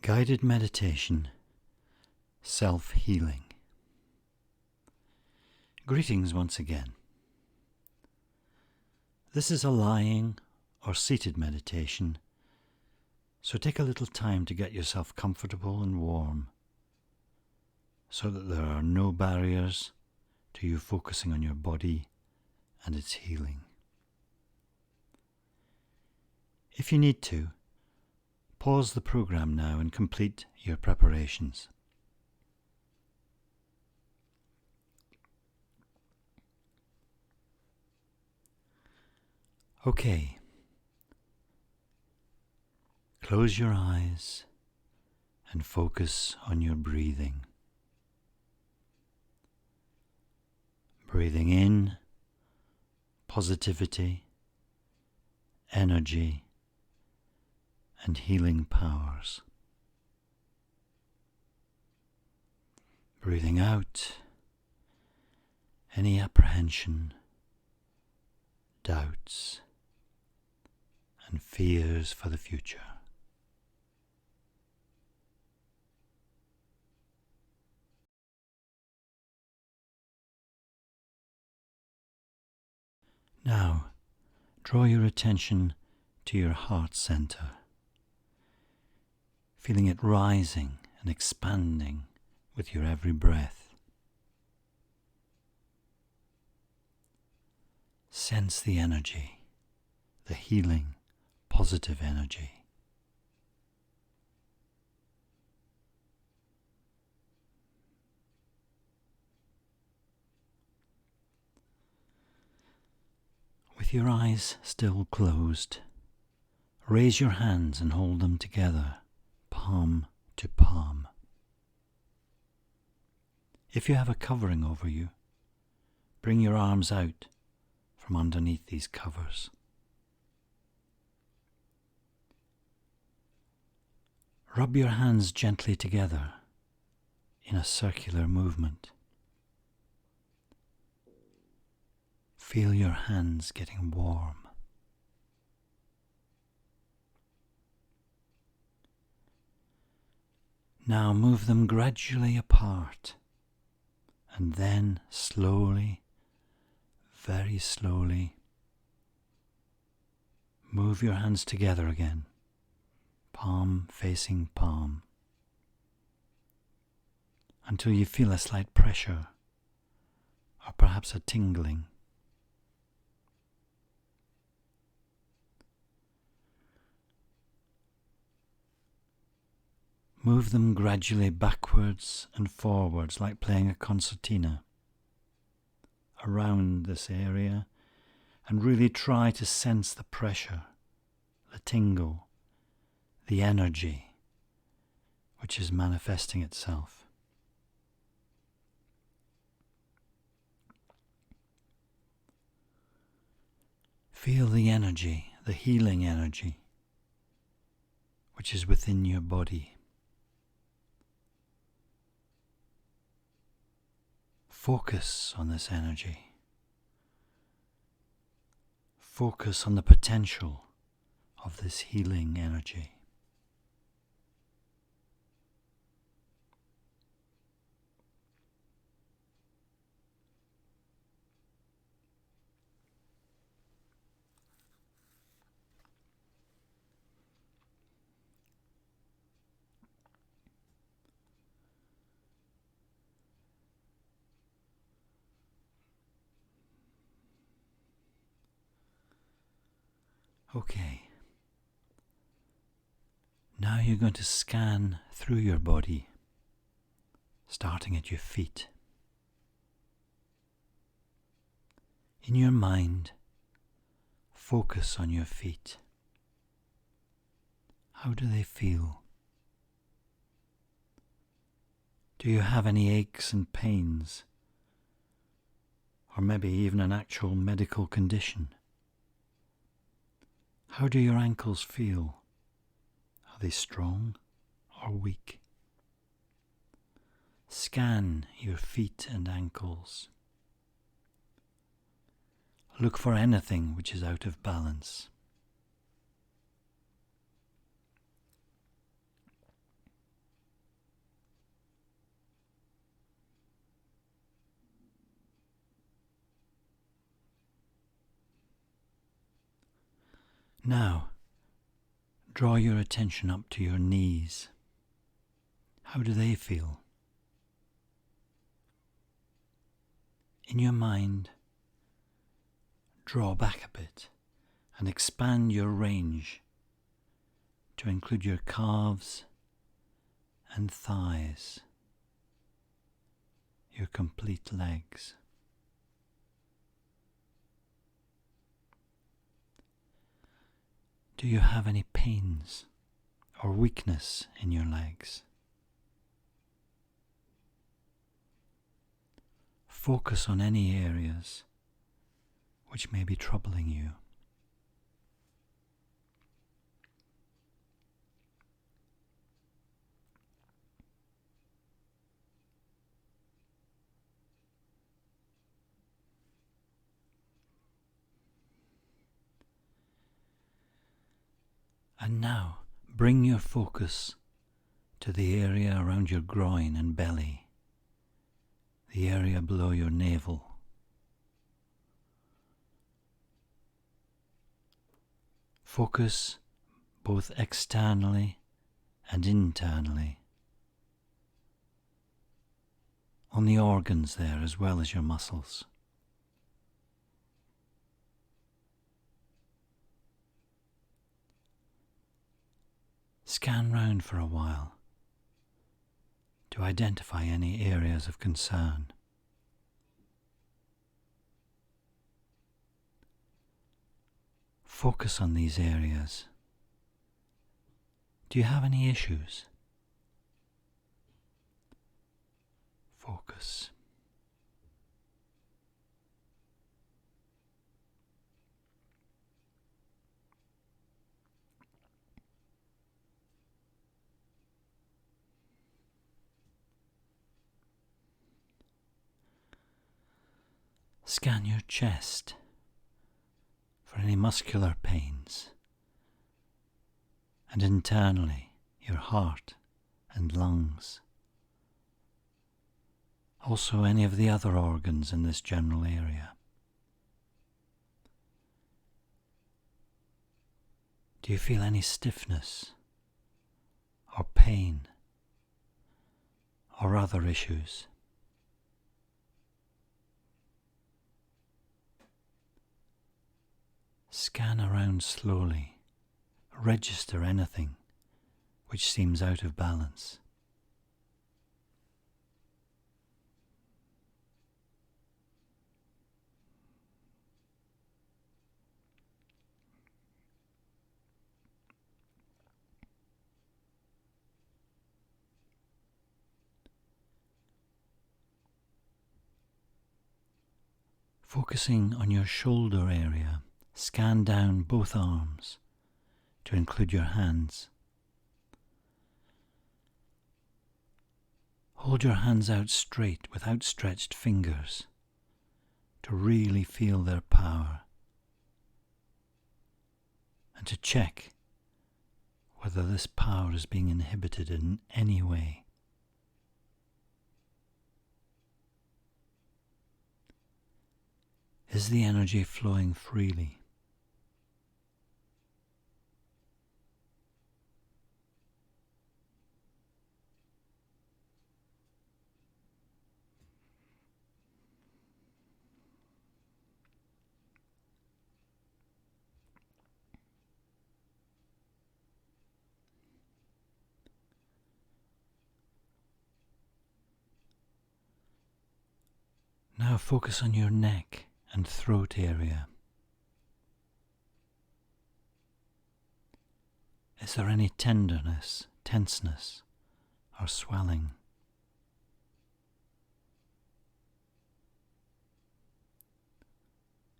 Guided meditation, self-healing. Greetings once again. This is a lying or seated meditation, so take a little time to get yourself comfortable and warm so that there are no barriers to you focusing on your body and its healing. If you need to, pause the program now and complete your preparations. Okay. Close your eyes and focus on your breathing. Breathing in positivity, energy, and healing powers. Breathing out any apprehension, doubts, and fears for the future. Now, draw your attention to your heart center, feeling it rising and expanding with your every breath. Sense the energy, the healing, positive energy. With your eyes still closed, raise your hands and hold them together, palm to palm. If you have a covering over you, bring your arms out from underneath these covers. Rub your hands gently together in a circular movement. Feel your hands getting warm. Now move them gradually apart and then slowly, very slowly, move your hands together again, palm facing palm, until you feel a slight pressure or perhaps a tingling. Move them gradually backwards and forwards like playing a concertina around this area, and really try to sense the pressure, the tingle, the energy which is manifesting itself. Feel the energy, the healing energy which is within your body. Focus on this energy. Focus on the potential of this healing energy. Okay, now you're going to scan through your body, starting at your feet. In your mind, focus on your feet. How do they feel? Do you have any aches and pains? Or maybe even an actual medical condition? How do your ankles feel? Are they strong or weak? Scan your feet and ankles. Look for anything which is out of balance. Now, draw your attention up to your knees. How do they feel? In your mind, draw back a bit and expand your range to include your calves and thighs, your complete legs. Do you have any pains or weakness in your legs? Focus on any areas which may be troubling you. And now bring your focus to the area around your groin and belly, the area below your navel. Focus both externally and internally on the organs there as well as your muscles. Scan round for a while to identify any areas of concern. Focus on these areas. Do you have any issues? Focus. Scan your chest for any muscular pains, and internally your heart and lungs. Also any of the other organs in this general area. Do you feel any stiffness or pain or other issues? Scan around slowly, register anything which seems out of balance. Focusing on your shoulder area, scan down both arms to include your hands. Hold your hands out straight with outstretched fingers to really feel their power and to check whether this power is being inhibited in any way. Is the energy flowing freely? Now focus on your neck and throat area. Is there any tenderness, tenseness, or swelling?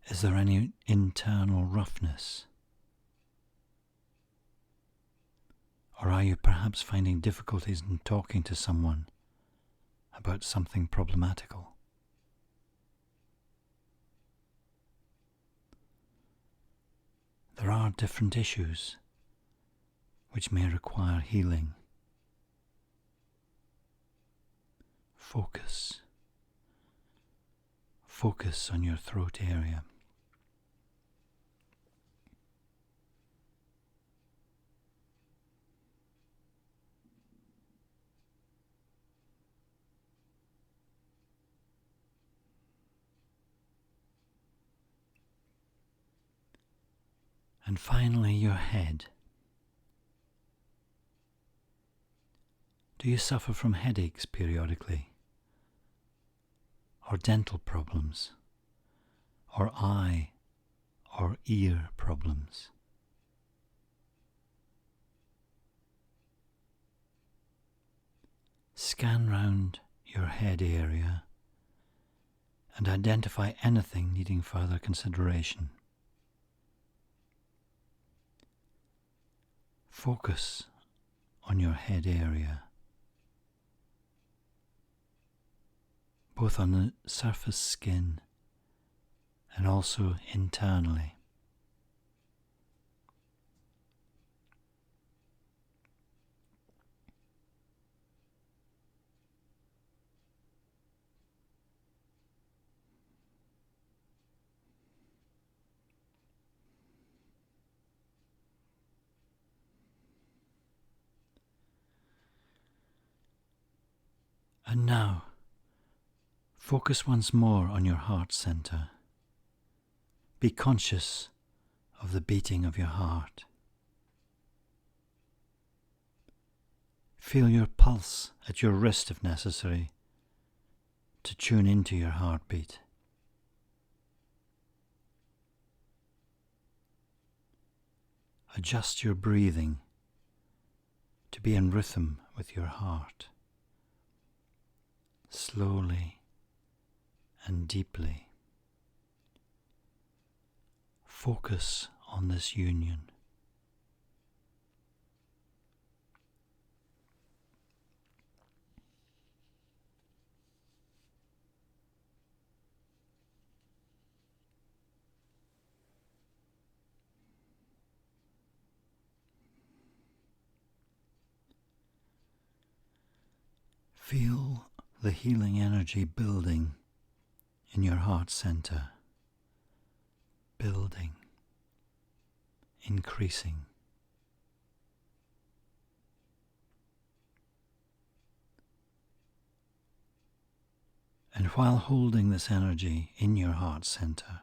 Is there any internal roughness? Or are you perhaps finding difficulties in talking to someone about something problematical? There are different issues which may require healing. Focus. Focus on your throat area. And finally, your head. Do you suffer from headaches periodically? Or dental problems? Or eye or ear problems? Scan round your head area and identify anything needing further consideration. Focus on your head area, both on the surface skin and also internally. And now, focus once more on your heart center. Be conscious of the beating of your heart. Feel your pulse at your wrist if necessary to tune into your heartbeat. Adjust your breathing to be in rhythm with your heart, slowly and deeply. Focus on this union. Feel the healing energy building in your heart center, building, increasing. And while holding this energy in your heart center,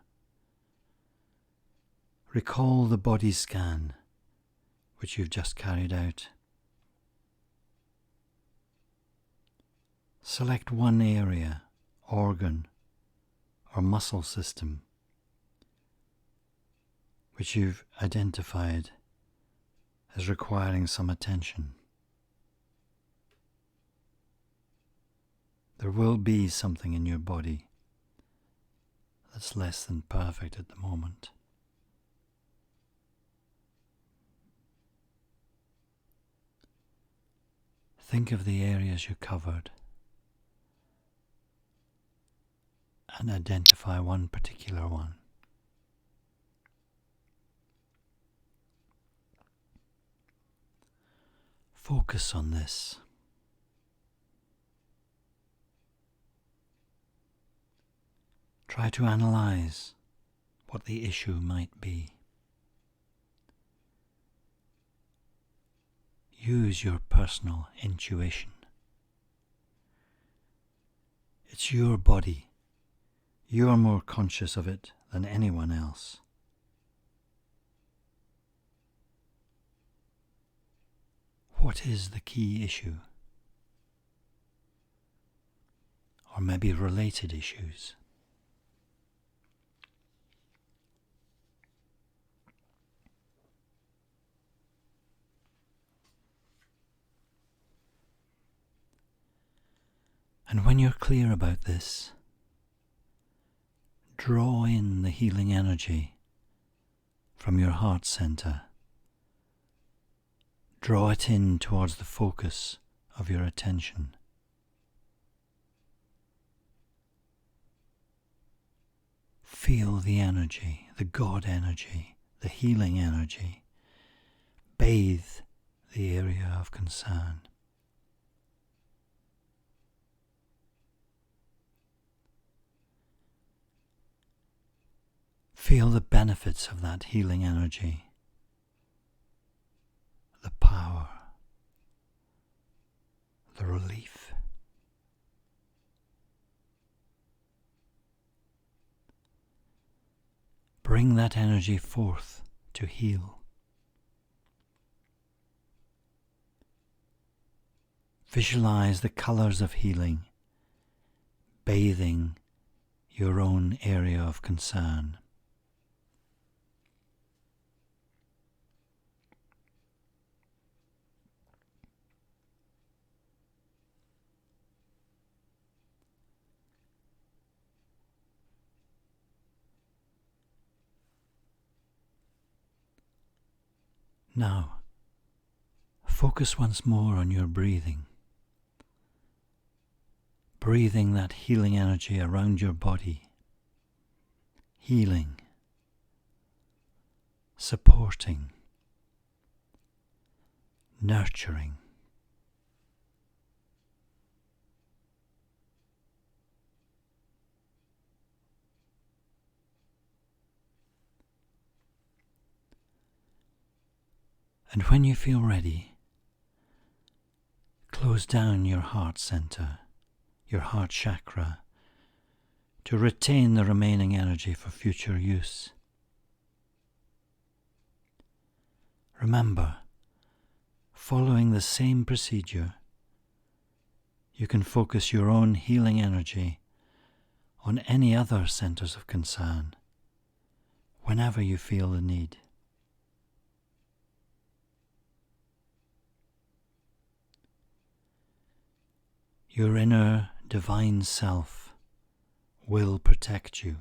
recall the body scan which you've just carried out. Select one area, organ, or muscle system which you've identified as requiring some attention. There will be something in your body that's less than perfect at the moment. Think of the areas you covered and identify one particular one. Focus on this. Try to analyze what the issue might be. Use your personal intuition. It's your body. You're more conscious of it than anyone else. What is the key issue? Or maybe related issues? And when you're clear about this, draw in the healing energy from your heart center. Draw it in towards the focus of your attention. Feel the energy, the God energy, the healing energy. Bathe the area of concern. Feel the benefits of that healing energy, the power, the relief. Bring that energy forth to heal. Visualize the colours of healing bathing your own area of concern. Now, focus once more on your breathing. Breathing that healing energy around your body. Healing. Supporting. Nurturing. And when you feel ready, close down your heart center, your heart chakra, to retain the remaining energy for future use. Remember, following the same procedure, you can focus your own healing energy on any other centers of concern whenever you feel the need. Your inner divine self will protect you.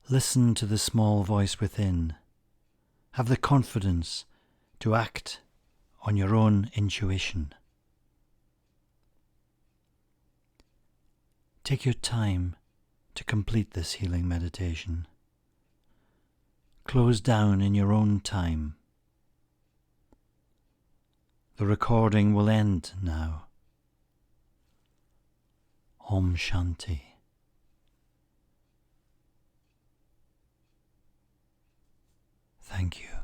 Listen to the small voice within. Have the confidence to act on your own intuition. Take your time to complete this healing meditation. Close down in your own time. The recording will end now. Om Shanti. Thank you.